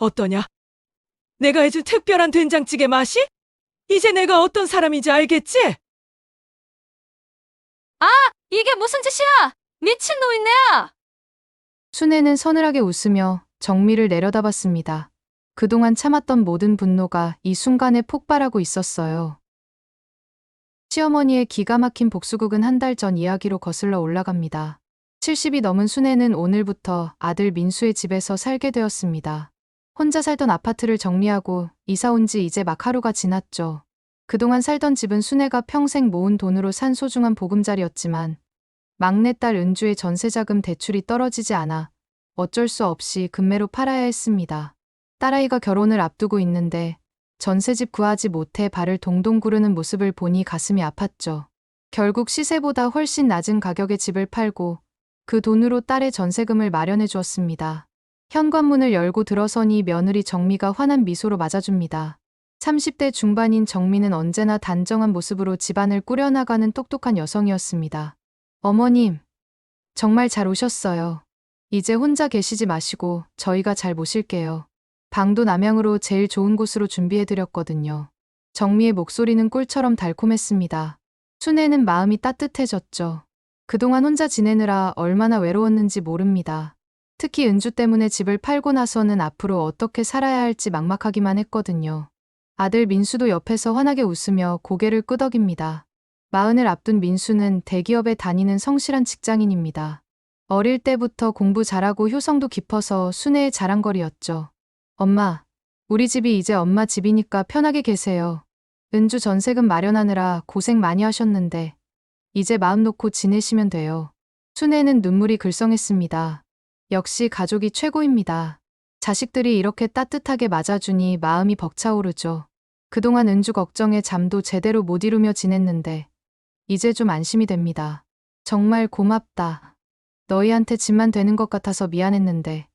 어떠냐? 내가 해준 특별한 된장찌개 맛이? 이제 내가 어떤 사람인지 알겠지? 아, 이게 무슨 짓이야? 미친 노인네야! 순애는 서늘하게 웃으며 정미를 내려다봤습니다. 그동안 참았던 모든 분노가 이 순간에 폭발하고 있었어요. 시어머니의 기가 막힌 복수극은 한 달 전 이야기로 거슬러 올라갑니다. 70이 넘은 순애는 오늘부터 아들 민수의 집에서 살게 되었습니다. 혼자 살던 아파트를 정리하고 이사 온 지 이제 막 하루가 지났죠. 그동안 살던 집은 순애가 평생 모은 돈으로 산 소중한 보금자리였지만 막내딸 은주의 전세자금 대출이 떨어지지 않아 어쩔 수 없이 금매로 팔아야 했습니다. 딸아이가 결혼을 앞두고 있는데 전세집 구하지 못해 발을 동동 구르는 모습을 보니 가슴이 아팠죠. 결국 시세보다 훨씬 낮은 가격에 집을 팔고 그 돈으로 딸의 전세금을 마련해 주었습니다. 현관문을 열고 들어서니 며느리 정미가 환한 미소로 맞아줍니다. 30대 중반인 정미는 언제나 단정한 모습으로 집안을 꾸려나가는 똑똑한 여성이었습니다. 어머님, 정말 잘 오셨어요. 이제 혼자 계시지 마시고 저희가 잘 모실게요. 방도 남향으로 제일 좋은 곳으로 준비해드렸거든요. 정미의 목소리는 꿀처럼 달콤했습니다. 순애는 마음이 따뜻해졌죠. 그동안 혼자 지내느라 얼마나 외로웠는지 모릅니다. 특히 은주 때문에 집을 팔고 나서는 앞으로 어떻게 살아야 할지 막막하기만 했거든요. 아들 민수도 옆에서 환하게 웃으며 고개를 끄덕입니다. 마흔을 앞둔 민수는 대기업에 다니는 성실한 직장인입니다. 어릴 때부터 공부 잘하고 효성도 깊어서 순애의 자랑거리였죠. 엄마, 우리 집이 이제 엄마 집이니까 편하게 계세요. 은주 전세금 마련하느라 고생 많이 하셨는데 이제 마음 놓고 지내시면 돼요. 순애는 눈물이 글썽했습니다. 역시 가족이 최고입니다. 자식들이 이렇게 따뜻하게 맞아주니 마음이 벅차오르죠. 그동안 은주 걱정에 잠도 제대로 못 이루며 지냈는데 이제 좀 안심이 됩니다. 정말 고맙다. 너희한테 짐만 되는 것 같아서 미안했는데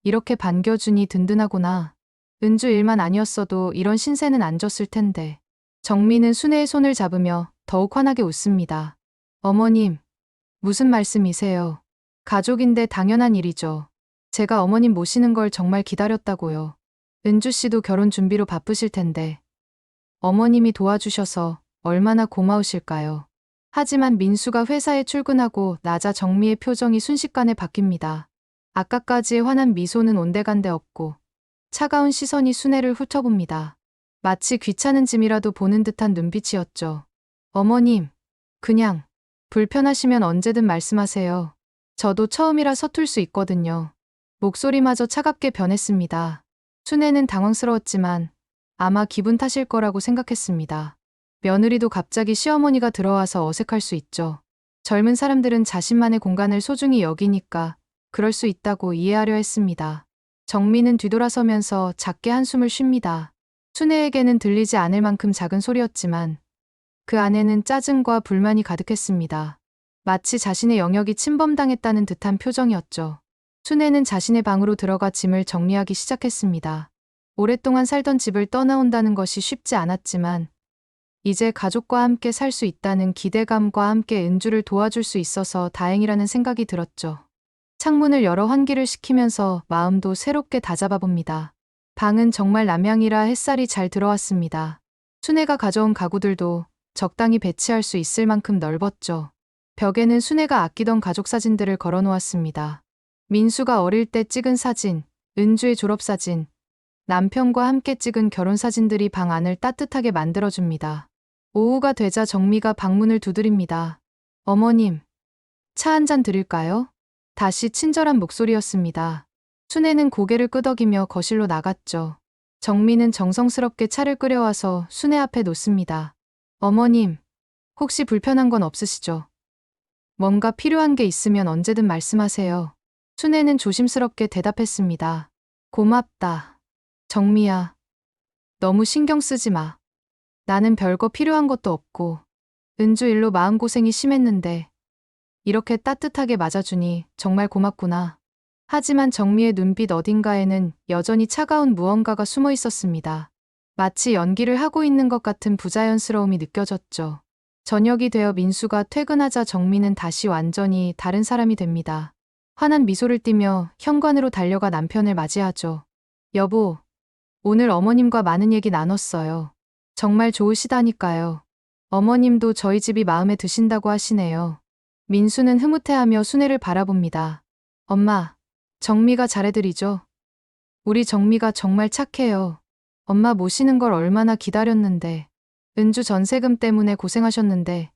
이렇게 반겨주니 든든하구나. 은주 일만 아니었어도 이런 신세는 안 졌을 텐데. 정미는 순애의 손을 잡으며 더욱 환하게 웃습니다. 어머님, 무슨 말씀이세요? 가족인데 당연한 일이죠. 제가 어머님 모시는 걸 정말 기다렸다고요. 은주 씨도 결혼 준비로 바쁘실 텐데. 어머님이 도와주셔서 얼마나 고마우실까요? 하지만 민수가 회사에 출근하고 나자 정미의 표정이 순식간에 바뀝니다. 아까까지의 환한 미소는 온데간데 없고 차가운 시선이 순애를 훑어봅니다. 마치 귀찮은 짐이라도 보는 듯한 눈빛이었죠. 어머님, 그냥 불편하시면 언제든 말씀하세요. 저도 처음이라 서툴 수 있거든요. 목소리마저 차갑게 변했습니다. 순애는 당황스러웠지만 아마 기분 탓일 거라고 생각했습니다. 며느리도 갑자기 시어머니가 들어와서 어색할 수 있죠. 젊은 사람들은 자신만의 공간을 소중히 여기니까 그럴 수 있다고 이해하려 했습니다. 정미는 뒤돌아서면서 작게 한숨을 쉽니다. 순애에게는 들리지 않을 만큼 작은 소리였지만 그 안에는 짜증과 불만이 가득했습니다. 마치 자신의 영역이 침범당했다는 듯한 표정이었죠. 순애는 자신의 방으로 들어가 짐을 정리하기 시작했습니다. 오랫동안 살던 집을 떠나온다는 것이 쉽지 않았지만 이제 가족과 함께 살 수 있다는 기대감과 함께 은주를 도와줄 수 있어서 다행이라는 생각이 들었죠. 창문을 열어 환기를 시키면서 마음도 새롭게 다잡아 봅니다. 방은 정말 남향이라 햇살이 잘 들어왔습니다. 순애가 가져온 가구들도 적당히 배치할 수 있을 만큼 넓었죠. 벽에는 순애가 아끼던 가족 사진들을 걸어 놓았습니다. 민수가 어릴 때 찍은 사진, 은주의 졸업사진, 남편과 함께 찍은 결혼사진들이 방 안을 따뜻하게 만들어줍니다. 오후가 되자 정미가 방문을 두드립니다. 어머님, 차 한 잔 드릴까요? 다시 친절한 목소리였습니다. 순애는 고개를 끄덕이며 거실로 나갔죠. 정미는 정성스럽게 차를 끓여와서 순애 앞에 놓습니다. 어머님, 혹시 불편한 건 없으시죠? 뭔가 필요한 게 있으면 언제든 말씀하세요. 순애는 조심스럽게 대답했습니다. 고맙다. 정미야, 너무 신경 쓰지 마. 나는 별거 필요한 것도 없고 은주 일로 마음고생이 심했는데 이렇게 따뜻하게 맞아주니 정말 고맙구나. 하지만 정미의 눈빛 어딘가에는 여전히 차가운 무언가가 숨어 있었습니다. 마치 연기를 하고 있는 것 같은 부자연스러움이 느껴졌죠. 저녁이 되어 민수가 퇴근하자 정미는 다시 완전히 다른 사람이 됩니다. 환한 미소를 띠며 현관으로 달려가 남편을 맞이하죠. 여보, 오늘 어머님과 많은 얘기 나눴어요. 정말 좋으시다니까요. 어머님도 저희 집이 마음에 드신다고 하시네요. 민수는 흐뭇해하며 순애를 바라봅니다. 엄마, 정미가 잘해드리죠? 우리 정미가 정말 착해요. 엄마 모시는 걸 얼마나 기다렸는데. 은주 전세금 때문에 고생하셨는데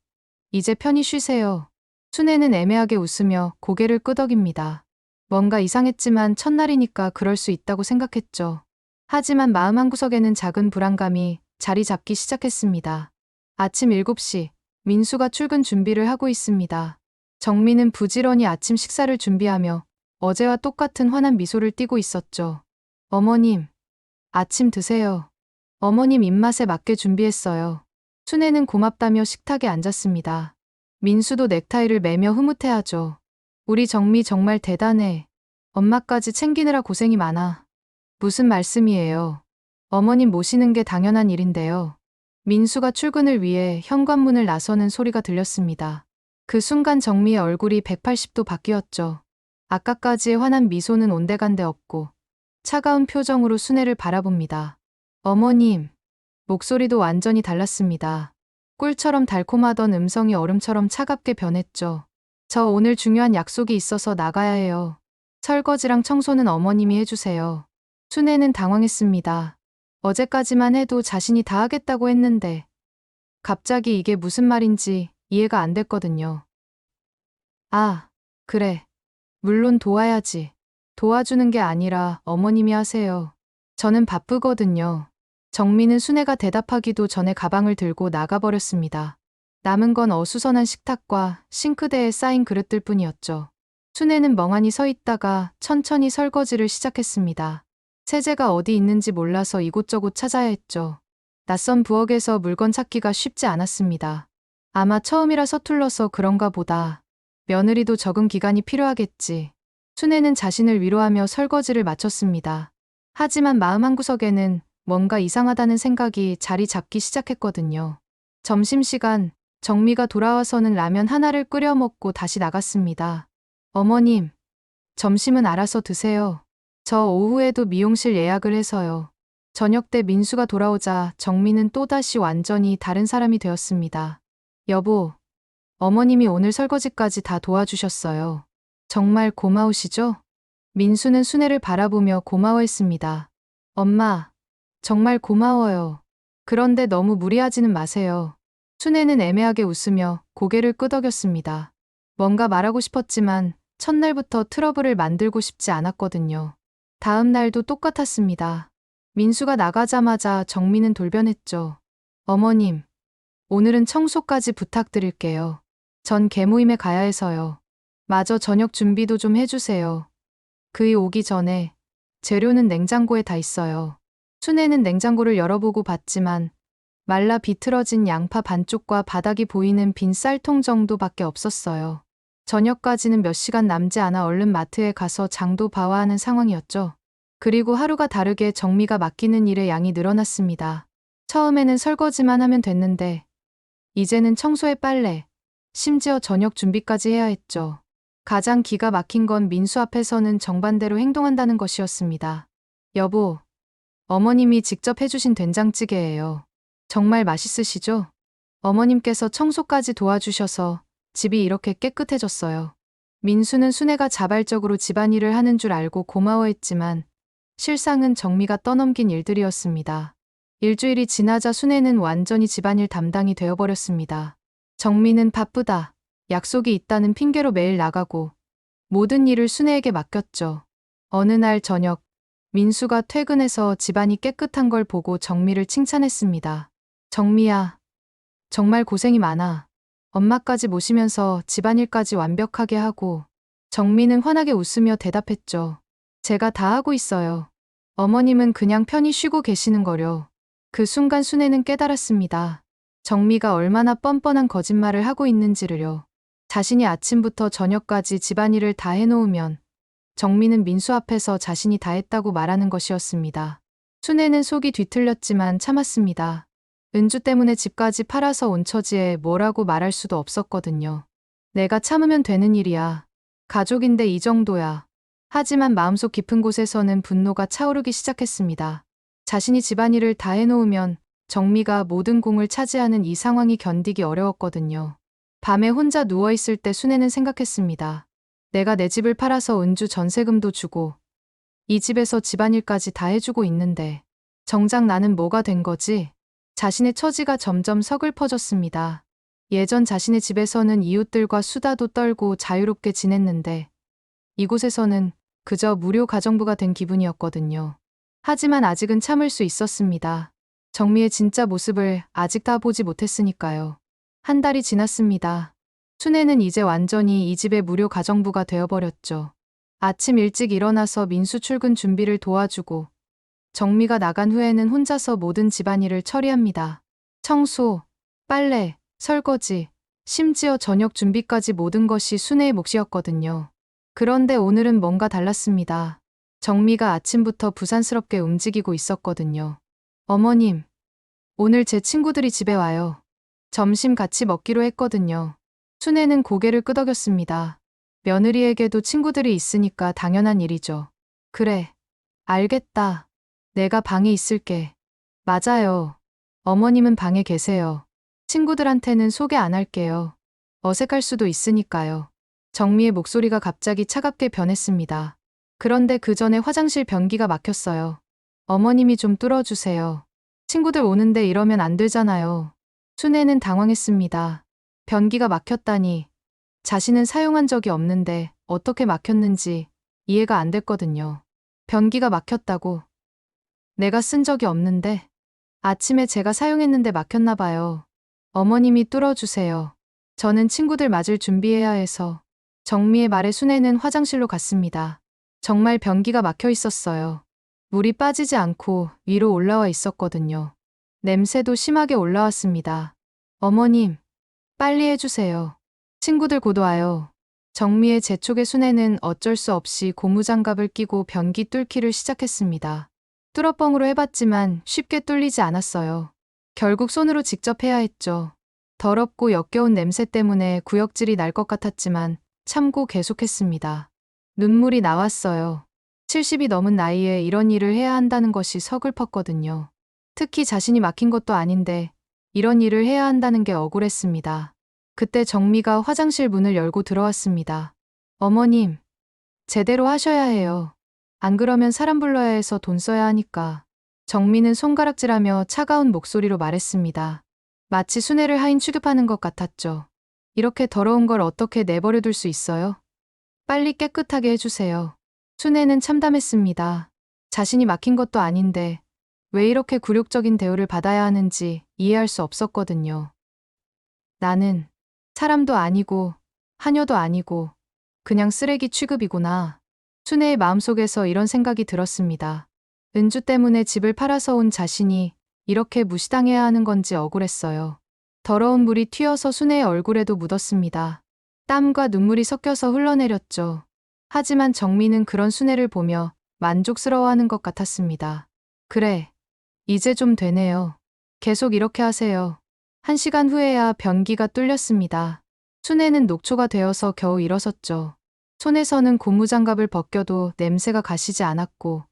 이제 편히 쉬세요. 순애는 애매하게 웃으며 고개를 끄덕입니다. 뭔가 이상했지만 첫날이니까 그럴 수 있다고 생각했죠. 하지만 마음 한구석에는 작은 불안감이 자리 잡기 시작했습니다. 아침 7시, 민수가 출근 준비를 하고 있습니다. 정미는 부지런히 아침 식사를 준비하며 어제와 똑같은 환한 미소를 띠고 있었죠. 어머님, 아침 드세요. 어머님 입맛에 맞게 준비했어요. 순애는 고맙다며 식탁에 앉았습니다. 민수도 넥타이를 매며 흐뭇해하죠. 우리 정미 정말 대단해. 엄마까지 챙기느라 고생이 많아. 무슨 말씀이에요. 어머님 모시는 게 당연한 일인데요. 민수가 출근을 위해 현관문을 나서는 소리가 들렸습니다. 그 순간 정미의 얼굴이 180도 바뀌었죠. 아까까지의 환한 미소는 온데간데 없고 차가운 표정으로 순애를 바라봅니다. 어머님, 목소리도 완전히 달랐습니다. 꿀처럼 달콤하던 음성이 얼음처럼 차갑게 변했죠. 저 오늘 중요한 약속이 있어서 나가야 해요. 설거지랑 청소는 어머님이 해주세요. 순애는 당황했습니다. 어제까지만 해도 자신이 다 하겠다고 했는데 갑자기 이게 무슨 말인지 이해가 안 됐거든요. 아, 그래. 물론 도와야지. 도와주는 게 아니라 어머님이 하세요. 저는 바쁘거든요. 정미는 순애가 대답하기도 전에 가방을 들고 나가버렸습니다. 남은 건 어수선한 식탁과 싱크대에 쌓인 그릇들 뿐이었죠. 순애는 멍하니 서 있다가 천천히 설거지를 시작했습니다. 세제가 어디 있는지 몰라서 이곳저곳 찾아야 했죠. 낯선 부엌에서 물건 찾기가 쉽지 않았습니다. 아마 처음이라 서툴러서 그런가 보다. 며느리도 적응 기간이 필요하겠지. 순애는 자신을 위로하며 설거지를 마쳤습니다. 하지만 마음 한구석에는 뭔가 이상하다는 생각이 자리 잡기 시작했거든요. 점심시간, 정미가 돌아와서는 라면 하나를 끓여 먹고 다시 나갔습니다. 어머님, 점심은 알아서 드세요. 저 오후에도 미용실 예약을 해서요. 저녁 때 민수가 돌아오자 정미는 또다시 완전히 다른 사람이 되었습니다. 여보, 어머님이 오늘 설거지까지 다 도와주셨어요. 정말 고마우시죠? 민수는 순애를 바라보며 고마워했습니다. 엄마, 정말 고마워요. 그런데 너무 무리하지는 마세요. 순애는 애매하게 웃으며 고개를 끄덕였습니다. 뭔가 말하고 싶었지만 첫날부터 트러블을 만들고 싶지 않았거든요. 다음 날도 똑같았습니다. 민수가 나가자마자 정미는 돌변했죠. 어머님, 오늘은 청소까지 부탁드릴게요. 전 개모임에 가야 해서요. 마저 저녁 준비도 좀 해주세요. 그이 오기 전에 재료는 냉장고에 다 있어요. 순애는 냉장고를 열어보고 봤지만 말라 비틀어진 양파 반쪽과 바닥이 보이는 빈 쌀통 정도밖에 없었어요. 저녁까지는 몇 시간 남지 않아 얼른 마트에 가서 장도 봐야 하는 상황이었죠. 그리고 하루가 다르게 정미가 맡기는 일의 양이 늘어났습니다. 처음에는 설거지만 하면 됐는데 이제는 청소에 빨래, 심지어 저녁 준비까지 해야 했죠. 가장 기가 막힌 건 민수 앞에서는 정반대로 행동한다는 것이었습니다. 여보, 어머님이 직접 해주신 된장찌개예요. 정말 맛있으시죠? 어머님께서 청소까지 도와주셔서 집이 이렇게 깨끗해졌어요. 민수는 순애가 자발적으로 집안일을 하는 줄 알고 고마워했지만 실상은 정미가 떠넘긴 일들이었습니다. 일주일이 지나자 순애는 완전히 집안일 담당이 되어버렸습니다. 정미는 바쁘다, 약속이 있다는 핑계로 매일 나가고 모든 일을 순애에게 맡겼죠. 어느 날 저녁, 민수가 퇴근해서 집안이 깨끗한 걸 보고 정미를 칭찬했습니다. 정미야, 정말 고생이 많아. 엄마까지 모시면서 집안일까지 완벽하게 하고. 정미는 환하게 웃으며 대답했죠. 제가 다 하고 있어요. 어머님은 그냥 편히 쉬고 계시는 거려. 그 순간 순애는 깨달았습니다. 정미가 얼마나 뻔뻔한 거짓말을 하고 있는지를요. 자신이 아침부터 저녁까지 집안일을 다 해놓으면 정미는 민수 앞에서 자신이 다 했다고 말하는 것이었습니다. 순애는 속이 뒤틀렸지만 참았습니다. 은주 때문에 집까지 팔아서 온 처지에 뭐라고 말할 수도 없었거든요. 내가 참으면 되는 일이야. 가족인데 이 정도야. 하지만 마음속 깊은 곳에서는 분노가 차오르기 시작했습니다. 자신이 집안일을 다 해놓으면 정미가 모든 공을 차지하는 이 상황이 견디기 어려웠거든요. 밤에 혼자 누워있을 때 순애는 생각했습니다. 내가 내 집을 팔아서 은주 전세금도 주고 이 집에서 집안일까지 다 해주고 있는데 정작 나는 뭐가 된 거지? 자신의 처지가 점점 서글퍼졌습니다. 예전 자신의 집에서는 이웃들과 수다도 떨고 자유롭게 지냈는데 이곳에서는 그저 무료 가정부가 된 기분이었거든요. 하지만 아직은 참을 수 있었습니다. 정미의 진짜 모습을 아직 다 보지 못했으니까요. 한 달이 지났습니다. 순애는 이제 완전히 이 집의 무료 가정부가 되어버렸죠. 아침 일찍 일어나서 민수 출근 준비를 도와주고 정미가 나간 후에는 혼자서 모든 집안일을 처리합니다. 청소, 빨래, 설거지, 심지어 저녁 준비까지 모든 것이 순애의 몫이었거든요. 그런데 오늘은 뭔가 달랐습니다. 정미가 아침부터 부산스럽게 움직이고 있었거든요. 어머님, 오늘 제 친구들이 집에 와요. 점심 같이 먹기로 했거든요. 순애는 고개를 끄덕였습니다. 며느리에게도 친구들이 있으니까 당연한 일이죠. 그래, 알겠다. 내가 방에 있을게. 맞아요. 어머님은 방에 계세요. 친구들한테는 소개 안 할게요. 어색할 수도 있으니까요. 정미의 목소리가 갑자기 차갑게 변했습니다. 그런데 그 전에 화장실 변기가 막혔어요. 어머님이 좀 뚫어주세요. 친구들 오는데 이러면 안 되잖아요. 순애는 당황했습니다. 변기가 막혔다니. 자신은 사용한 적이 없는데 어떻게 막혔는지 이해가 안 됐거든요. 변기가 막혔다고? 내가 쓴 적이 없는데 아침에 제가 사용했는데 막혔나 봐요. 어머님이 뚫어주세요. 저는 친구들 맞을 준비해야 해서. 정미의 말에 순애는 화장실로 갔습니다. 정말 변기가 막혀 있었어요. 물이 빠지지 않고 위로 올라와 있었거든요. 냄새도 심하게 올라왔습니다. 어머님, 빨리 해주세요. 친구들 곧 와요. 정미의 재촉에 순애는 어쩔 수 없이 고무장갑을 끼고 변기 뚫기를 시작했습니다. 뚫어뻥으로 해봤지만 쉽게 뚫리지 않았어요. 결국 손으로 직접 해야 했죠. 더럽고 역겨운 냄새 때문에 구역질이 날 것 같았지만 참고 계속했습니다. 눈물이 나왔어요. 70이 넘은 나이에 이런 일을 해야 한다는 것이 서글펐거든요. 특히 자신이 막힌 것도 아닌데 이런 일을 해야 한다는 게 억울했습니다. 그때 정미가 화장실 문을 열고 들어왔습니다. 어머님, 제대로 하셔야 해요. 안 그러면 사람 불러야 해서 돈 써야 하니까. 정미는 손가락질하며 차가운 목소리로 말했습니다. 마치 순애를 하인 취급하는 것 같았죠. 이렇게 더러운 걸 어떻게 내버려둘 수 있어요? 빨리 깨끗하게 해주세요. 순애는 참담했습니다. 자신이 막힌 것도 아닌데 왜 이렇게 굴욕적인 대우를 받아야 하는지 이해할 수 없었거든요. 나는 사람도 아니고 하녀도 아니고 그냥 쓰레기 취급이구나. 순애의 마음속에서 이런 생각이 들었습니다. 은주 때문에 집을 팔아서 온 자신이 이렇게 무시당해야 하는 건지 억울했어요. 더러운 물이 튀어서 순애의 얼굴에도 묻었습니다. 땀과 눈물이 섞여서 흘러내렸죠. 하지만 정미는 그런 순애를 보며 만족스러워하는 것 같았습니다. 그래, 이제 좀 되네요. 계속 이렇게 하세요. 1시간 후에야 변기가 뚫렸습니다. 순애는 녹초가 되어서 겨우 일어섰죠. 손에서는 고무장갑을 벗겨도 냄새가 가시지 않았고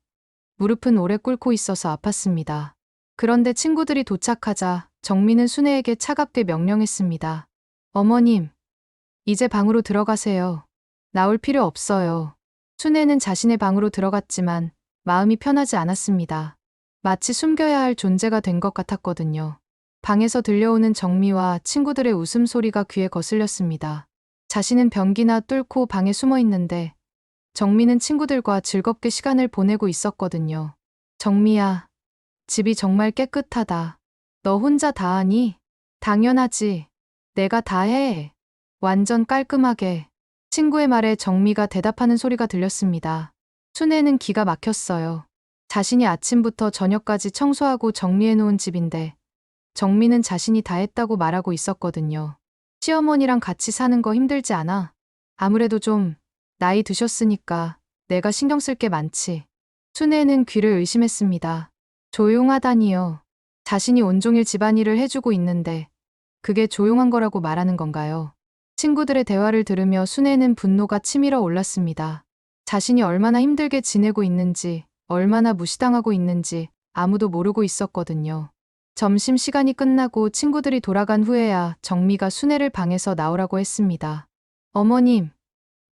무릎은 오래 꿇고 있어서 아팠습니다. 그런데 친구들이 도착하자 정미는 순애에게 차갑게 명령했습니다. 어머님, 이제 방으로 들어가세요. 나올 필요 없어요. 순애는 자신의 방으로 들어갔지만 마음이 편하지 않았습니다. 마치 숨겨야 할 존재가 된 것 같았거든요. 방에서 들려오는 정미와 친구들의 웃음소리가 귀에 거슬렸습니다. 자신은 변기나 뚫고 방에 숨어 있는데 정미는 친구들과 즐겁게 시간을 보내고 있었거든요. 정미야, 집이 정말 깨끗하다. 너 혼자 다 하니? 당연하지. 내가 다 해. 완전 깔끔하게. 친구의 말에 정미가 대답하는 소리가 들렸습니다. 순애는 기가 막혔어요. 자신이 아침부터 저녁까지 청소하고 정리해놓은 집인데 정미는 자신이 다 했다고 말하고 있었거든요. 시어머니랑 같이 사는 거 힘들지 않아? 아무래도 좀 나이 드셨으니까 내가 신경 쓸 게 많지. 순애는 귀를 의심했습니다. 조용하다니요. 자신이 온종일 집안일을 해주고 있는데 그게 조용한 거라고 말하는 건가요? 친구들의 대화를 들으며 순애는 분노가 치밀어 올랐습니다. 자신이 얼마나 힘들게 지내고 있는지, 얼마나 무시당하고 있는지 아무도 모르고 있었거든요. 점심시간이 끝나고 친구들이 돌아간 후에야 정미가 순애를 방에서 나오라고 했습니다. 어머님,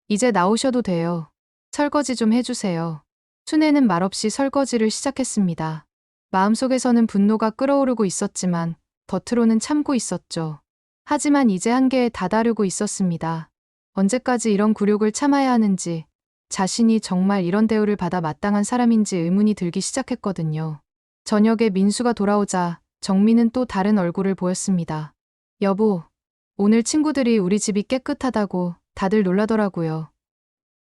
이제 나오셔도 돼요. 설거지 좀 해주세요. 순애는 말없이 설거지를 시작했습니다. 마음속에서는 분노가 끓어오르고 있었지만 겉으로는 참고 있었죠. 하지만 이제 한계에 다다르고 있었습니다. 언제까지 이런 굴욕을 참아야 하는지, 자신이 정말 이런 대우를 받아 마땅한 사람인지 의문이 들기 시작했거든요. 저녁에 민수가 돌아오자 정미는 또 다른 얼굴을 보였습니다. 여보, 오늘 친구들이 우리 집이 깨끗하다고 다들 놀라더라고요.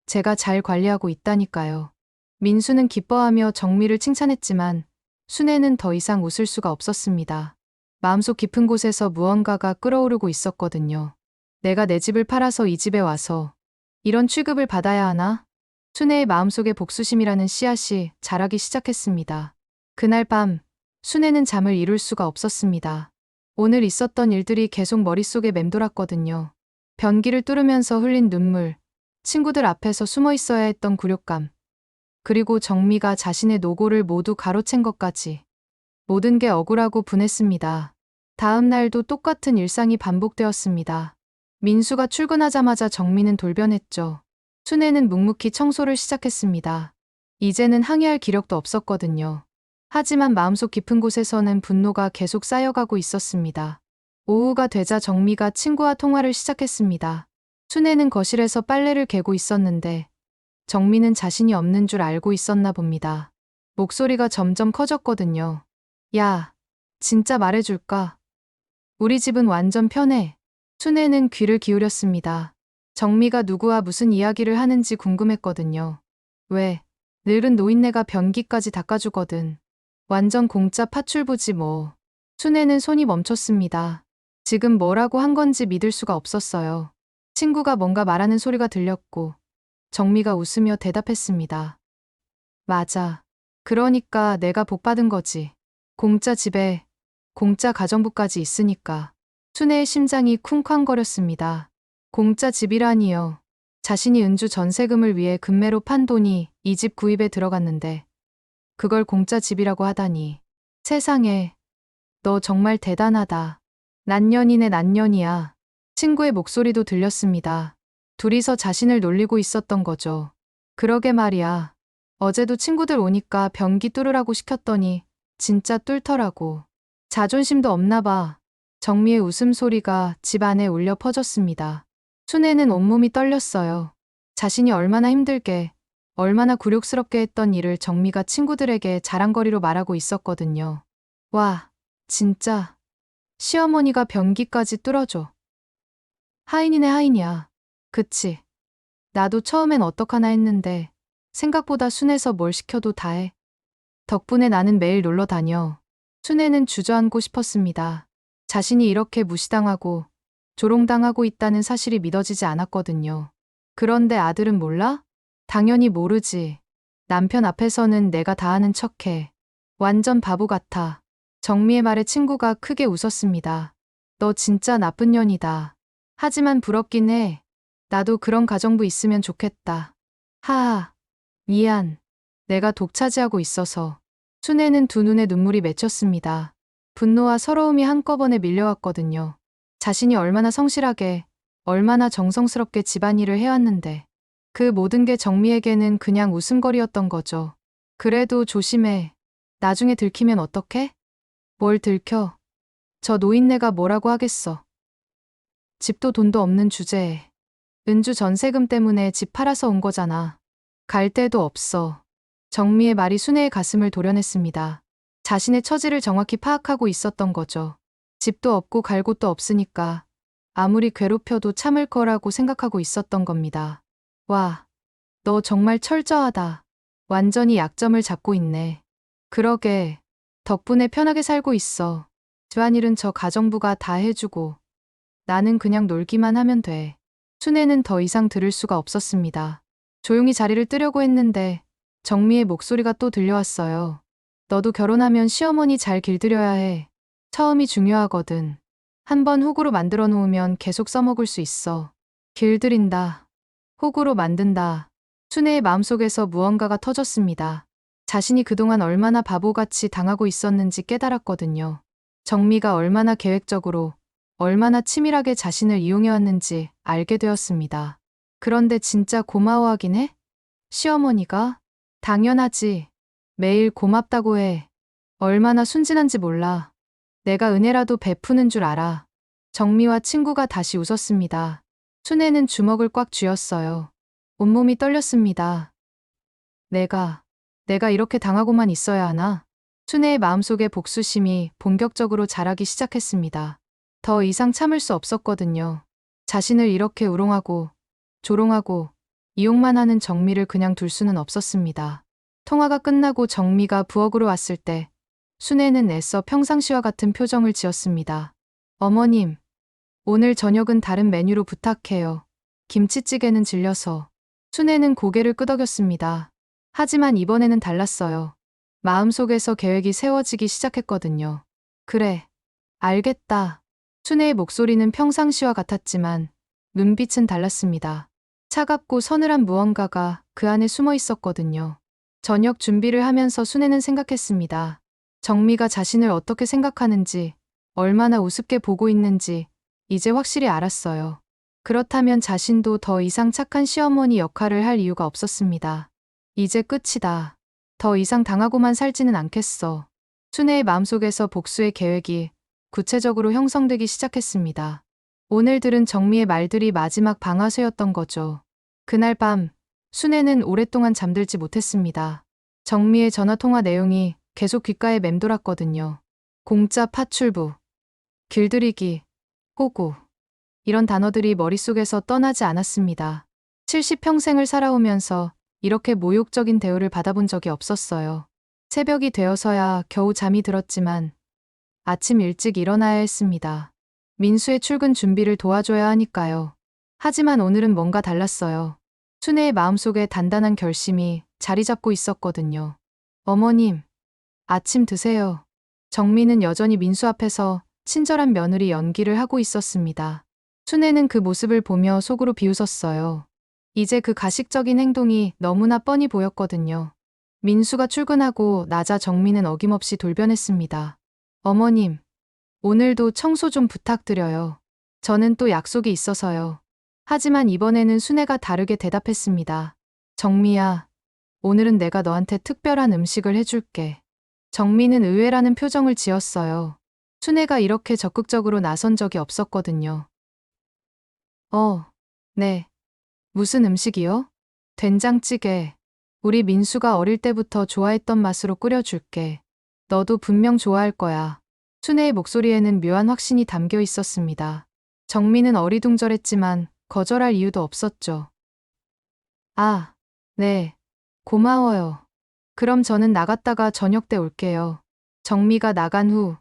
제가 잘 관리하고 있다니까요. 민수는 기뻐하며 정미를 칭찬했지만 순애는 더 이상 웃을 수가 없었습니다. 마음속 깊은 곳에서 무언가가 끓어오르고 있었거든요. 내가 내 집을 팔아서 이 집에 와서 이런 취급을 받아야 하나? 순애의 마음속에 복수심이라는 씨앗이 자라기 시작했습니다. 그날 밤, 순애는 잠을 이룰 수가 없었습니다. 오늘 있었던 일들이 계속 머릿속에 맴돌았거든요. 변기를 뚫으면서 흘린 눈물, 친구들 앞에서 숨어 있어야 했던 굴욕감, 그리고 정미가 자신의 노고를 모두 가로챈 것까지. 모든 게 억울하고 분했습니다. 다음 날도 똑같은 일상이 반복되었습니다. 민수가 출근하자마자 정미는 돌변했죠. 순애는 묵묵히 청소를 시작했습니다. 이제는 항의할 기력도 없었거든요. 하지만 마음속 깊은 곳에서는 분노가 계속 쌓여가고 있었습니다. 오후가 되자 정미가 친구와 통화를 시작했습니다. 순애는 거실에서 빨래를 개고 있었는데 정미는 자신이 없는 줄 알고 있었나 봅니다. 목소리가 점점 커졌거든요. 야, 진짜 말해줄까? 우리 집은 완전 편해. 순애는 귀를 기울였습니다. 정미가 누구와 무슨 이야기를 하는지 궁금했거든요. 왜? 늙은 노인네가 변기까지 닦아주거든. 완전 공짜 파출부지 뭐. 순애는 손이 멈췄습니다. 지금 뭐라고 한 건지 믿을 수가 없었어요. 친구가 뭔가 말하는 소리가 들렸고 정미가 웃으며 대답했습니다. 맞아. 그러니까 내가 복 받은 거지. 공짜 집에 공짜 가정부까지 있으니까. 순애의 심장이 쿵쾅거렸습니다. 공짜 집이라니요. 자신이 은주 전세금을 위해 금매로 판 돈이 이 집 구입에 들어갔는데 그걸 공짜 집이라고 하다니. 세상에, 너 정말 대단하다. 난년이네 난년이야. 친구의 목소리도 들렸습니다. 둘이서 자신을 놀리고 있었던 거죠. 그러게 말이야. 어제도 친구들 오니까 변기 뚫으라고 시켰더니 진짜 뚫더라고. 자존심도 없나 봐. 정미의 웃음소리가 집 안에 울려 퍼졌습니다. 순애는 온몸이 떨렸어요. 자신이 얼마나 힘들게, 얼마나 굴욕스럽게 했던 일을 정미가 친구들에게 자랑거리로 말하고 있었거든요. 와, 진짜. 시어머니가 변기까지 뚫어줘. 하인이네 하인이야. 그치. 나도 처음엔 어떡하나 했는데 생각보다 순해서 뭘 시켜도 다 해. 덕분에 나는 매일 놀러 다녀. 순애는 주저앉고 싶었습니다. 자신이 이렇게 무시당하고 조롱당하고 있다는 사실이 믿어지지 않았거든요. 그런데 아들은 몰라? 당연히 모르지. 남편 앞에서는 내가 다 아는 척해. 완전 바보 같아. 정미의 말에 친구가 크게 웃었습니다. 너 진짜 나쁜 년이다. 하지만 부럽긴 해. 나도 그런 가정부 있으면 좋겠다. 하하. 미안. 내가 독차지하고 있어서. 순애는 두 눈에 눈물이 맺혔습니다. 분노와 서러움이 한꺼번에 밀려왔거든요. 자신이 얼마나 성실하게, 얼마나 정성스럽게 집안일을 해왔는데 그 모든 게 정미에게는 그냥 웃음거리였던 거죠. 그래도 조심해. 나중에 들키면 어떡해? 뭘 들켜? 저 노인네가 뭐라고 하겠어. 집도 돈도 없는 주제에. 은주 전세금 때문에 집 팔아서 온 거잖아. 갈 데도 없어. 정미의 말이 순애의 가슴을 도려냈습니다. 자신의 처지를 정확히 파악하고 있었던 거죠. 집도 없고 갈 곳도 없으니까 아무리 괴롭혀도 참을 거라고 생각하고 있었던 겁니다. 와, 너 정말 철저하다. 완전히 약점을 잡고 있네. 그러게, 덕분에 편하게 살고 있어. 집안일은 저 가정부가 다 해주고 나는 그냥 놀기만 하면 돼. 순애는 더 이상 들을 수가 없었습니다. 조용히 자리를 뜨려고 했는데 정미의 목소리가 또 들려왔어요. 너도 결혼하면 시어머니 잘 길들여야 해. 처음이 중요하거든. 한번 호구로 만들어 놓으면 계속 써먹을 수 있어. 길들인다. 호구로 만든다. 순애의 마음속에서 무언가가 터졌습니다. 자신이 그동안 얼마나 바보같이 당하고 있었는지 깨달았거든요. 정미가 얼마나 계획적으로, 얼마나 치밀하게 자신을 이용해왔는지 알게 되었습니다. 그런데 진짜 고마워하긴 해? 시어머니가? 당연하지. 매일 고맙다고 해. 얼마나 순진한지 몰라. 내가 은혜라도 베푸는 줄 알아. 정미와 친구가 다시 웃었습니다. 순애는 주먹을 꽉 쥐었어요. 온몸이 떨렸습니다. 내가 이렇게 당하고만 있어야 하나? 순애의 마음속에 복수심이 본격적으로 자라기 시작했습니다. 더 이상 참을 수 없었거든요. 자신을 이렇게 우롱하고, 조롱하고, 이용만 하는 정미를 그냥 둘 수는 없었습니다. 통화가 끝나고 정미가 부엌으로 왔을 때, 순애는 애써 평상시와 같은 표정을 지었습니다. 어머님, 오늘 저녁은 다른 메뉴로 부탁해요. 김치찌개는 질려서. 순애는 고개를 끄덕였습니다. 하지만 이번에는 달랐어요. 마음속에서 계획이 세워지기 시작했거든요. 그래, 알겠다. 순애의 목소리는 평상시와 같았지만 눈빛은 달랐습니다. 차갑고 서늘한 무언가가 그 안에 숨어 있었거든요. 저녁 준비를 하면서 순애는 생각했습니다. 정미가 자신을 어떻게 생각하는지, 얼마나 우습게 보고 있는지 이제 확실히 알았어요. 그렇다면 자신도 더 이상 착한 시어머니 역할을 할 이유가 없었습니다. 이제 끝이다. 더 이상 당하고만 살지는 않겠어. 순애의 마음속에서 복수의 계획이 구체적으로 형성되기 시작했습니다. 오늘 들은 정미의 말들이 마지막 방아쇠였던 거죠. 그날 밤, 순애는 오랫동안 잠들지 못했습니다. 정미의 전화통화 내용이 계속 귓가에 맴돌았거든요. 공짜 파출부, 길들이기, 호구. 이런 단어들이 머릿속에서 떠나지 않았습니다. 70평생을 살아오면서 이렇게 모욕적인 대우를 받아본 적이 없었어요. 새벽이 되어서야 겨우 잠이 들었지만 아침 일찍 일어나야 했습니다. 민수의 출근 준비를 도와줘야 하니까요. 하지만 오늘은 뭔가 달랐어요. 순애의 마음속에 단단한 결심이 자리 잡고 있었거든요. 어머님, 아침 드세요. 정미는 여전히 민수 앞에서 친절한 며느리 연기를 하고 있었습니다. 순애는 그 모습을 보며 속으로 비웃었어요. 이제 그 가식적인 행동이 너무나 뻔히 보였거든요. 민수가 출근하고 나자 정미는 어김없이 돌변했습니다. 어머님, 오늘도 청소 좀 부탁드려요. 저는 또 약속이 있어서요. 하지만 이번에는 순애가 다르게 대답했습니다. 정미야, 오늘은 내가 너한테 특별한 음식을 해줄게. 정미는 의외라는 표정을 지었어요. 순애가 이렇게 적극적으로 나선 적이 없었거든요. 네. 무슨 음식이요? 된장찌개. 우리 민수가 어릴 때부터 좋아했던 맛으로 끓여줄게. 너도 분명 좋아할 거야. 순애의 목소리에는 묘한 확신이 담겨 있었습니다. 정미는 어리둥절했지만 거절할 이유도 없었죠. 아, 네. 고마워요. 그럼 저는 나갔다가 저녁 때 올게요. 정미가 나간 후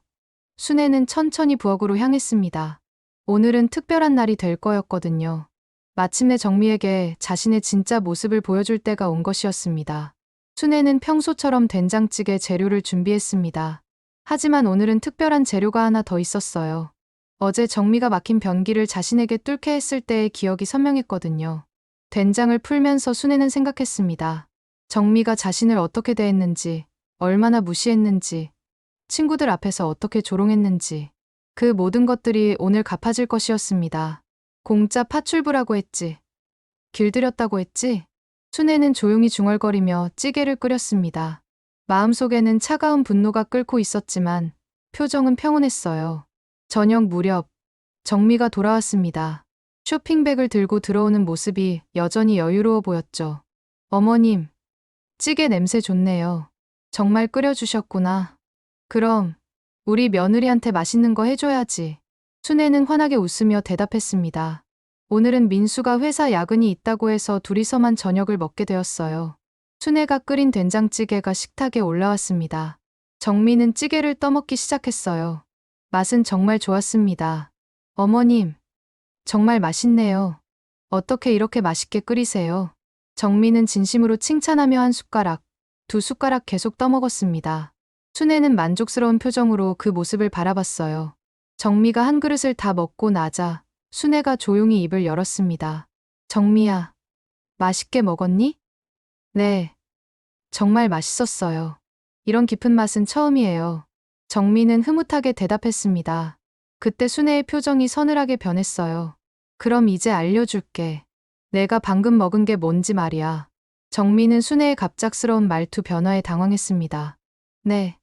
순애는 천천히 부엌으로 향했습니다. 오늘은 특별한 날이 될 거였거든요. 마침내 정미에게 자신의 진짜 모습을 보여줄 때가 온 것이었습니다. 순애는 평소처럼 된장찌개 재료를 준비했습니다. 하지만 오늘은 특별한 재료가 하나 더 있었어요. 어제 정미가 막힌 변기를 자신에게 뚫게 했을 때의 기억이 선명했거든요. 된장을 풀면서 순애는 생각했습니다. 정미가 자신을 어떻게 대했는지, 얼마나 무시했는지, 친구들 앞에서 어떻게 조롱했는지, 그 모든 것들이 오늘 갚아질 것이었습니다. 공짜 파출부라고 했지. 길들였다고 했지. 순애는 조용히 중얼거리며 찌개를 끓였습니다. 마음속에는 차가운 분노가 끓고 있었지만 표정은 평온했어요. 저녁 무렵 정미가 돌아왔습니다. 쇼핑백을 들고 들어오는 모습이 여전히 여유로워 보였죠. 어머님, 찌개 냄새 좋네요. 정말 끓여주셨구나. 그럼 우리 며느리한테 맛있는 거 해줘야지. 순애는 환하게 웃으며 대답했습니다. 오늘은 민수가 회사 야근이 있다고 해서 둘이서만 저녁을 먹게 되었어요. 순애가 끓인 된장찌개가 식탁에 올라왔습니다. 정미는 찌개를 떠먹기 시작했어요. 맛은 정말 좋았습니다. 어머님, 정말 맛있네요. 어떻게 이렇게 맛있게 끓이세요? 정미는 진심으로 칭찬하며 한 숟가락, 두 숟가락 계속 떠먹었습니다. 순애는 만족스러운 표정으로 그 모습을 바라봤어요. 정미가 한 그릇을 다 먹고 나자 순애가 조용히 입을 열었습니다. 정미야, 맛있게 먹었니? 네, 정말 맛있었어요. 이런 깊은 맛은 처음이에요. 정민은 흐뭇하게 대답했습니다. 그때 순애의 표정이 서늘하게 변했어요. 그럼 이제 알려줄게. 내가 방금 먹은 게 뭔지 말이야. 정민은 순애의 갑작스러운 말투 변화에 당황했습니다. 네.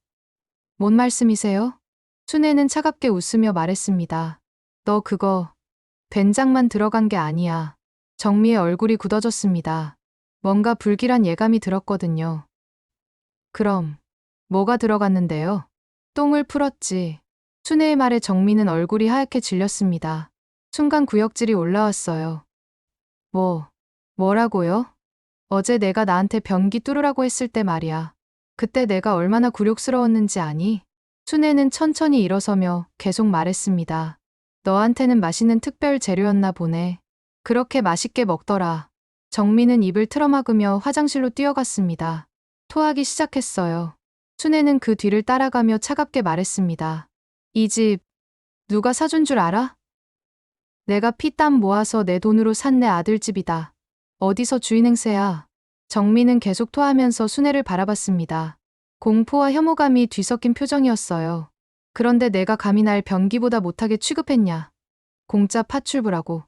뭔 말씀이세요? 순애는 차갑게 웃으며 말했습니다. 너 그거 된장만 들어간 게 아니야. 정미의 얼굴이 굳어졌습니다. 뭔가 불길한 예감이 들었거든요. 그럼 뭐가 들어갔는데요? 똥을 풀었지. 순애의 말에 정미는 얼굴이 하얗게 질렸습니다. 순간 구역질이 올라왔어요. 뭐라고요? 어제 내가 나한테 변기 뚫으라고 했을 때 말이야. 그때 내가 얼마나 굴욕스러웠는지 아니? 순애는 천천히 일어서며 계속 말했습니다. 너한테는 맛있는 특별 재료였나 보네. 그렇게 맛있게 먹더라. 정민은 입을 틀어막으며 화장실로 뛰어갔습니다. 토하기 시작했어요. 순애는 그 뒤를 따라가며 차갑게 말했습니다. 이 집 누가 사준 줄 알아? 내가 피땀 모아서 내 돈으로 산 내 아들 집이다. 어디서 주인 행세야? 정민은 계속 토하면서 순애를 바라봤습니다. 공포와 혐오감이 뒤섞인 표정이었어요. 그런데 내가 감히 날 변기보다 못하게 취급했냐? 공짜 파출부라고.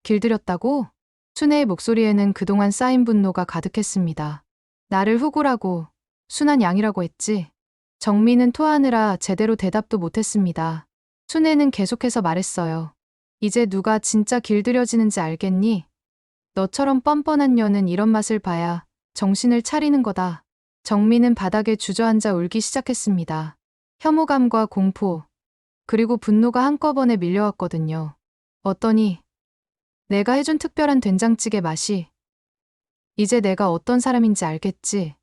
길들였다고? 순애의 목소리에는 그동안 쌓인 분노가 가득했습니다. 나를 후구라고, 순한 양이라고 했지. 정민은 토하느라 제대로 대답도 못했습니다. 순애는 계속해서 말했어요. 이제 누가 진짜 길들여지는지 알겠니? 너처럼 뻔뻔한 년은 이런 맛을 봐야 정신을 차리는 거다. 정민은 바닥에 주저앉아 울기 시작했습니다. 혐오감과 공포, 그리고 분노가 한꺼번에 밀려왔거든요. 어떠니? 내가 해준 특별한 된장찌개 맛이. 이제 내가 어떤 사람인지 알겠지?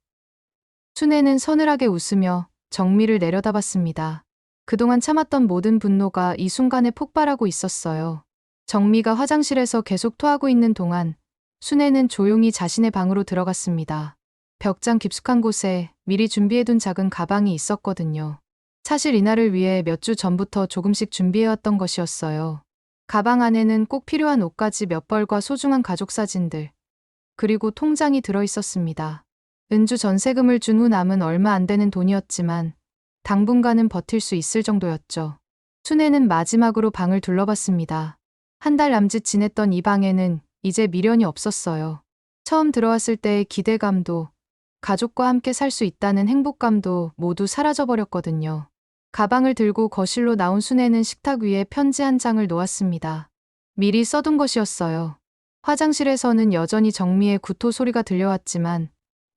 순애는 서늘하게 웃으며 정미를 내려다봤습니다. 그동안 참았던 모든 분노가 이 순간에 폭발하고 있었어요. 정미가 화장실에서 계속 토하고 있는 동안 순애는 조용히 자신의 방으로 들어갔습니다. 벽장 깊숙한 곳에 미리 준비해둔 작은 가방이 있었거든요. 사실 이날을 위해 몇 주 전부터 조금씩 준비해왔던 것이었어요. 가방 안에는 꼭 필요한 옷가지 몇 벌과 소중한 가족 사진들, 그리고 통장이 들어있었습니다. 은주 전세금을 준 후 남은 얼마 안 되는 돈이었지만 당분간은 버틸 수 있을 정도였죠. 순애는 마지막으로 방을 둘러봤습니다. 한 달 남짓 지냈던 이 방에는 이제 미련이 없었어요. 처음 들어왔을 때의 기대감도, 가족과 함께 살 수 있다는 행복감도 모두 사라져버렸거든요. 가방을 들고 거실로 나온 순애는 식탁 위에 편지 한 장을 놓았습니다. 미리 써둔 것이었어요. 화장실에서는 여전히 정미의 구토 소리가 들려왔지만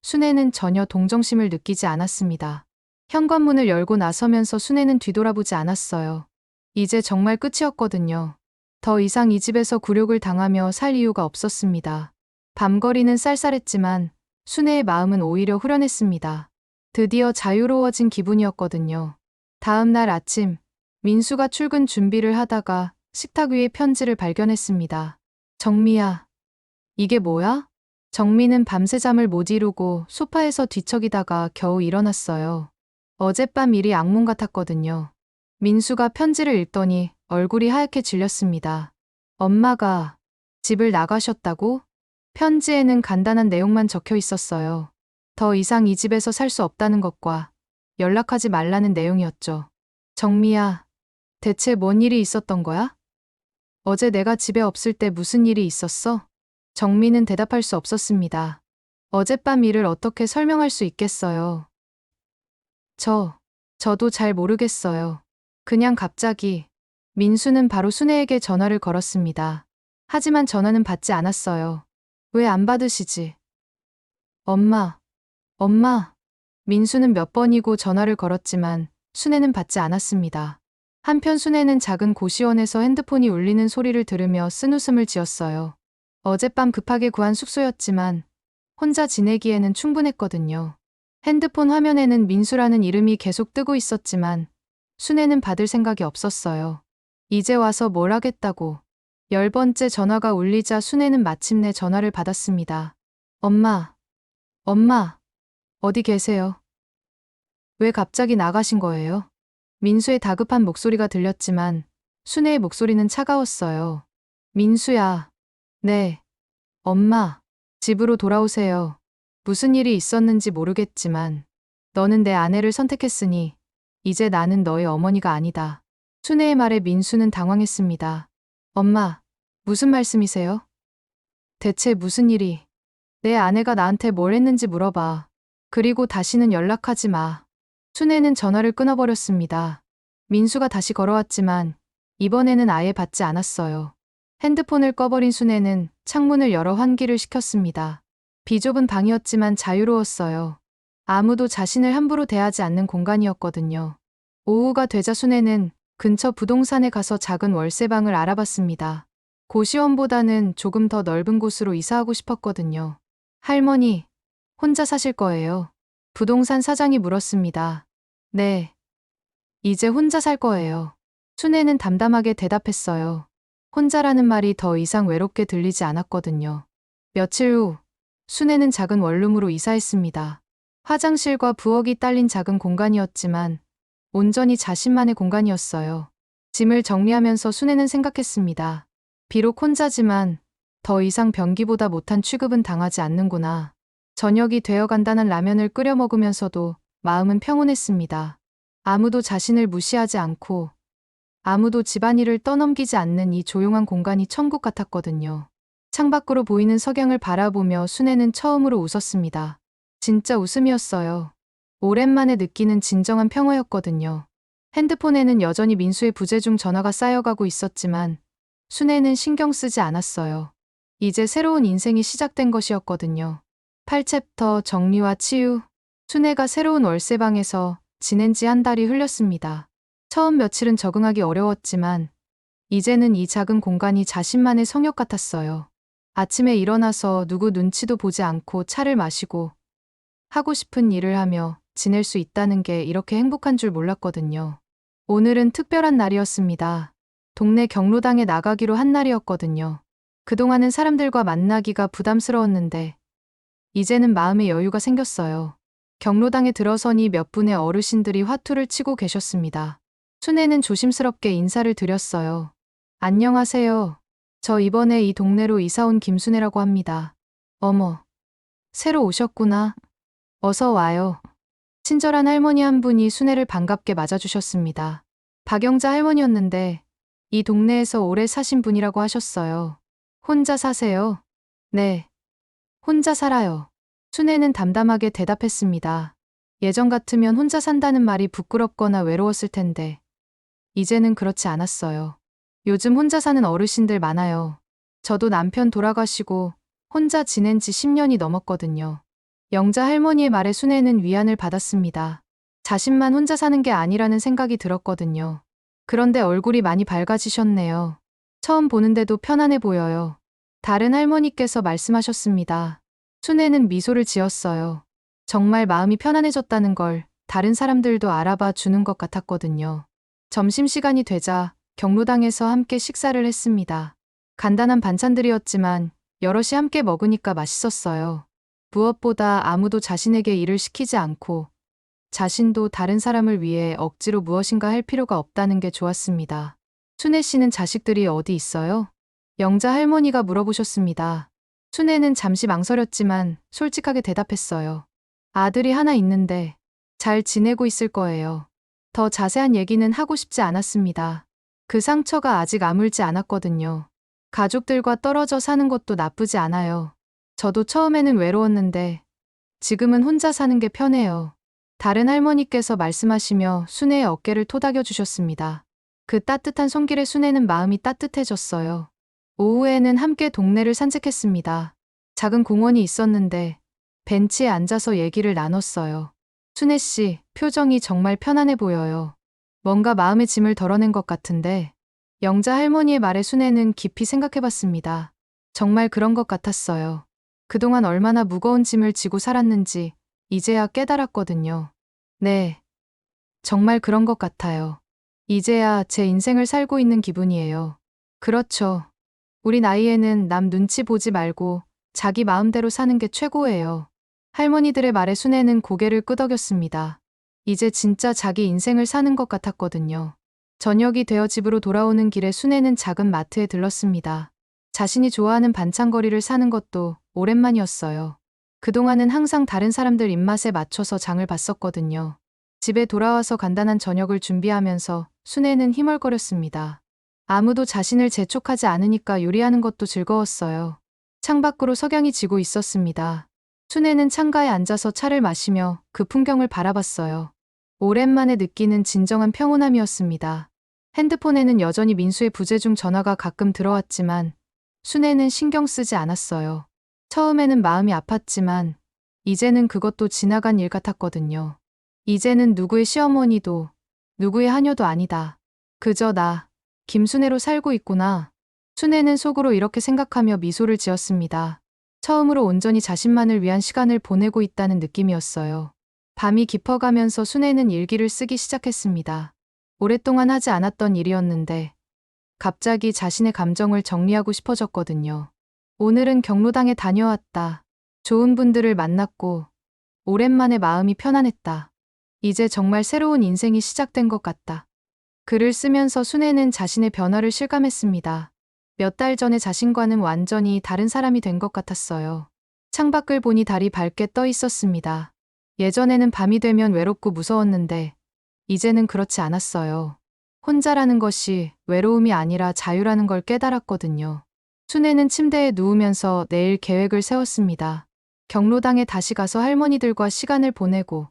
순애는 전혀 동정심을 느끼지 않았습니다. 현관문을 열고 나서면서 순애는 뒤돌아보지 않았어요. 이제 정말 끝이었거든요. 더 이상 이 집에서 굴욕을 당하며 살 이유가 없었습니다. 밤거리는 쌀쌀했지만 순애의 마음은 오히려 후련했습니다. 드디어 자유로워진 기분이었거든요. 다음 날 아침, 민수가 출근 준비를 하다가 식탁 위에 편지를 발견했습니다. 정미야, 이게 뭐야? 정미는 밤새 잠을 못 이루고 소파에서 뒤척이다가 겨우 일어났어요. 어젯밤 일이 악몽 같았거든요. 민수가 편지를 읽더니 얼굴이 하얗게 질렸습니다. 엄마가 집을 나가셨다고? 편지에는 간단한 내용만 적혀 있었어요. 더 이상 이 집에서 살 수 없다는 것과 연락하지 말라는 내용이었죠. 정미야, 대체 뭔 일이 있었던 거야? 어제 내가 집에 없을 때 무슨 일이 있었어? 정미는 대답할 수 없었습니다. 어젯밤 일을 어떻게 설명할 수 있겠어요? 저도 잘 모르겠어요. 그냥 갑자기. 민수는 바로 순애에게 전화를 걸었습니다. 하지만 전화는 받지 않았어요. 왜 안 받으시지? 엄마. 민수는 몇 번이고 전화를 걸었지만 순애는 받지 않았습니다. 한편 순애는 작은 고시원에서 핸드폰이 울리는 소리를 들으며 쓴웃음을 지었어요. 어젯밤 급하게 구한 숙소였지만 혼자 지내기에는 충분했거든요. 핸드폰 화면에는 민수라는 이름이 계속 뜨고 있었지만 순애는 받을 생각이 없었어요. 이제 와서 뭘 하겠다고. 10번째 전화가 울리자 순애는 마침내 전화를 받았습니다. 엄마, 어디 계세요? 왜 갑자기 나가신 거예요? 민수의 다급한 목소리가 들렸지만 순애의 목소리는 차가웠어요. 민수야. 네. 엄마, 집으로 돌아오세요. 무슨 일이 있었는지 모르겠지만 너는 내 아내를 선택했으니 이제 나는 너의 어머니가 아니다. 순애의 말에 민수는 당황했습니다. 엄마, 무슨 말씀이세요? 대체 무슨 일이? 내 아내가 나한테 뭘 했는지 물어봐. 그리고 다시는 연락하지 마. 순애는 전화를 끊어버렸습니다. 민수가 다시 걸어왔지만 이번에는 아예 받지 않았어요. 핸드폰을 꺼버린 순애는 창문을 열어 환기를 시켰습니다. 비좁은 방이었지만 자유로웠어요. 아무도 자신을 함부로 대하지 않는 공간이었거든요. 오후가 되자 순애는 근처 부동산에 가서 작은 월세방을 알아봤습니다. 고시원보다는 조금 더 넓은 곳으로 이사하고 싶었거든요. 할머니, 혼자 사실 거예요? 부동산 사장이 물었습니다. 네. 이제 혼자 살 거예요. 순애는 담담하게 대답했어요. 혼자라는 말이 더 이상 외롭게 들리지 않았거든요. 며칠 후, 순애는 작은 원룸으로 이사했습니다. 화장실과 부엌이 딸린 작은 공간이었지만 온전히 자신만의 공간이었어요. 짐을 정리하면서 순애는 생각했습니다. 비록 혼자지만 더 이상 변기보다 못한 취급은 당하지 않는구나. 저녁이 되어 간단한 라면을 끓여 먹으면서도 마음은 평온했습니다. 아무도 자신을 무시하지 않고 아무도 집안일을 떠넘기지 않는 이 조용한 공간이 천국 같았거든요. 창밖으로 보이는 석양을 바라보며 순애는 처음으로 웃었습니다. 진짜 웃음이었어요. 오랜만에 느끼는 진정한 평화였거든요. 핸드폰에는 여전히 민수의 부재중 전화가 쌓여가고 있었지만 순애는 신경 쓰지 않았어요. 이제 새로운 인생이 시작된 것이었거든요. 8챕터 정리와 치유. 순애가 새로운 월세방에서 지낸 지 한 달이 흘렸습니다. 처음 며칠은 적응하기 어려웠지만 이제는 이 작은 공간이 자신만의 성역 같았어요. 아침에 일어나서 누구 눈치도 보지 않고 차를 마시고 하고 싶은 일을 하며 지낼 수 있다는 게 이렇게 행복한 줄 몰랐거든요. 오늘은 특별한 날이었습니다. 동네 경로당에 나가기로 한 날이었거든요. 그동안은 사람들과 만나기가 부담스러웠는데 이제는 마음의 여유가 생겼어요. 경로당에 들어서니 몇 분의 어르신들이 화투를 치고 계셨습니다. 순애는 조심스럽게 인사를 드렸어요. 안녕하세요. 저 이번에 이 동네로 이사 온 김순애라고 합니다. 어머, 새로 오셨구나. 어서 와요. 친절한 할머니 한 분이 순애를 반갑게 맞아주셨습니다. 박영자 할머니였는데 이 동네에서 오래 사신 분이라고 하셨어요. 혼자 사세요? 네. 혼자 살아요. 순애는 담담하게 대답했습니다. 예전 같으면 혼자 산다는 말이 부끄럽거나 외로웠을 텐데 이제는 그렇지 않았어요. 요즘 혼자 사는 어르신들 많아요. 저도 남편 돌아가시고 혼자 지낸 지 10년이 넘었거든요. 영자 할머니의 말에 순애는 위안을 받았습니다. 자신만 혼자 사는 게 아니라는 생각이 들었거든요. 그런데 얼굴이 많이 밝아지셨네요. 처음 보는데도 편안해 보여요. 다른 할머니께서 말씀하셨습니다. 순애는 미소를 지었어요. 정말 마음이 편안해졌다는 걸 다른 사람들도 알아봐 주는 것 같았거든요. 점심시간이 되자 경로당에서 함께 식사를 했습니다. 간단한 반찬들이었지만 여럿이 함께 먹으니까 맛있었어요. 무엇보다 아무도 자신에게 일을 시키지 않고 자신도 다른 사람을 위해 억지로 무엇인가 할 필요가 없다는 게 좋았습니다. 순애 씨는 자식들이 어디 있어요? 영자 할머니가 물어보셨습니다. 순애는 잠시 망설였지만 솔직하게 대답했어요. 아들이 하나 있는데 잘 지내고 있을 거예요. 더 자세한 얘기는 하고 싶지 않았습니다. 그 상처가 아직 아물지 않았거든요. 가족들과 떨어져 사는 것도 나쁘지 않아요. 저도 처음에는 외로웠는데 지금은 혼자 사는 게 편해요. 다른 할머니께서 말씀하시며 순애의 어깨를 토닥여 주셨습니다. 그 따뜻한 손길에 순애는 마음이 따뜻해졌어요. 오후에는 함께 동네를 산책했습니다. 작은 공원이 있었는데 벤치에 앉아서 얘기를 나눴어요. 순애 씨, 표정이 정말 편안해 보여요. 뭔가 마음의 짐을 덜어낸 것 같은데 영자 할머니의 말에 순애는 깊이 생각해봤습니다. 정말 그런 것 같았어요. 그동안 얼마나 무거운 짐을 지고 살았는지 이제야 깨달았거든요. 네, 정말 그런 것 같아요. 이제야 제 인생을 살고 있는 기분이에요. 그렇죠. 우리 나이에는 남 눈치 보지 말고 자기 마음대로 사는 게 최고예요. 할머니들의 말에 순애는 고개를 끄덕였습니다. 이제 진짜 자기 인생을 사는 것 같았거든요. 저녁이 되어 집으로 돌아오는 길에 순애는 작은 마트에 들렀습니다. 자신이 좋아하는 반찬거리를 사는 것도 오랜만이었어요. 그동안은 항상 다른 사람들 입맛에 맞춰서 장을 봤었거든요. 집에 돌아와서 간단한 저녁을 준비하면서 순애는 힘얼거렸습니다. 아무도 자신을 재촉하지 않으니까 요리하는 것도 즐거웠어요. 창밖으로 석양이 지고 있었습니다. 순애는 창가에 앉아서 차를 마시며 그 풍경을 바라봤어요. 오랜만에 느끼는 진정한 평온함이었습니다. 핸드폰에는 여전히 민수의 부재중 전화가 가끔 들어왔지만 순애는 신경 쓰지 않았어요. 처음에는 마음이 아팠지만 이제는 그것도 지나간 일 같았거든요. 이제는 누구의 시어머니도 누구의 하녀도 아니다. 그저 나, 김순애로 살고 있구나. 순애는 속으로 이렇게 생각하며 미소를 지었습니다. 처음으로 온전히 자신만을 위한 시간을 보내고 있다는 느낌이었어요. 밤이 깊어가면서 순애는 일기를 쓰기 시작했습니다. 오랫동안 하지 않았던 일이었는데 갑자기 자신의 감정을 정리하고 싶어졌거든요. 오늘은 경로당에 다녀왔다. 좋은 분들을 만났고 오랜만에 마음이 편안했다. 이제 정말 새로운 인생이 시작된 것 같다. 글을 쓰면서 순애는 자신의 변화를 실감했습니다. 몇 달 전에 자신과는 완전히 다른 사람이 된 것 같았어요. 창밖을 보니 달이 밝게 떠 있었습니다. 예전에는 밤이 되면 외롭고 무서웠는데 이제는 그렇지 않았어요. 혼자라는 것이 외로움이 아니라 자유라는 걸 깨달았거든요. 순애는 침대에 누우면서 내일 계획을 세웠습니다. 경로당에 다시 가서 할머니들과 시간을 보내고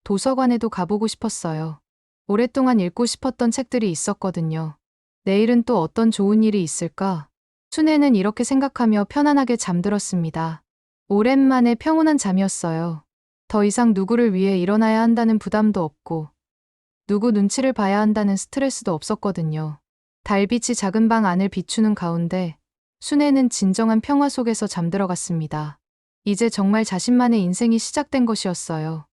도서관에도 가보고 싶었어요. 오랫동안 읽고 싶었던 책들이 있었거든요. 내일은 또 어떤 좋은 일이 있을까? 순애는 이렇게 생각하며 편안하게 잠들었습니다. 오랜만에 평온한 잠이었어요. 더 이상 누구를 위해 일어나야 한다는 부담도 없고 누구 눈치를 봐야 한다는 스트레스도 없었거든요. 달빛이 작은 방 안을 비추는 가운데 순애는 진정한 평화 속에서 잠들어갔습니다. 이제 정말 자신만의 인생이 시작된 것이었어요.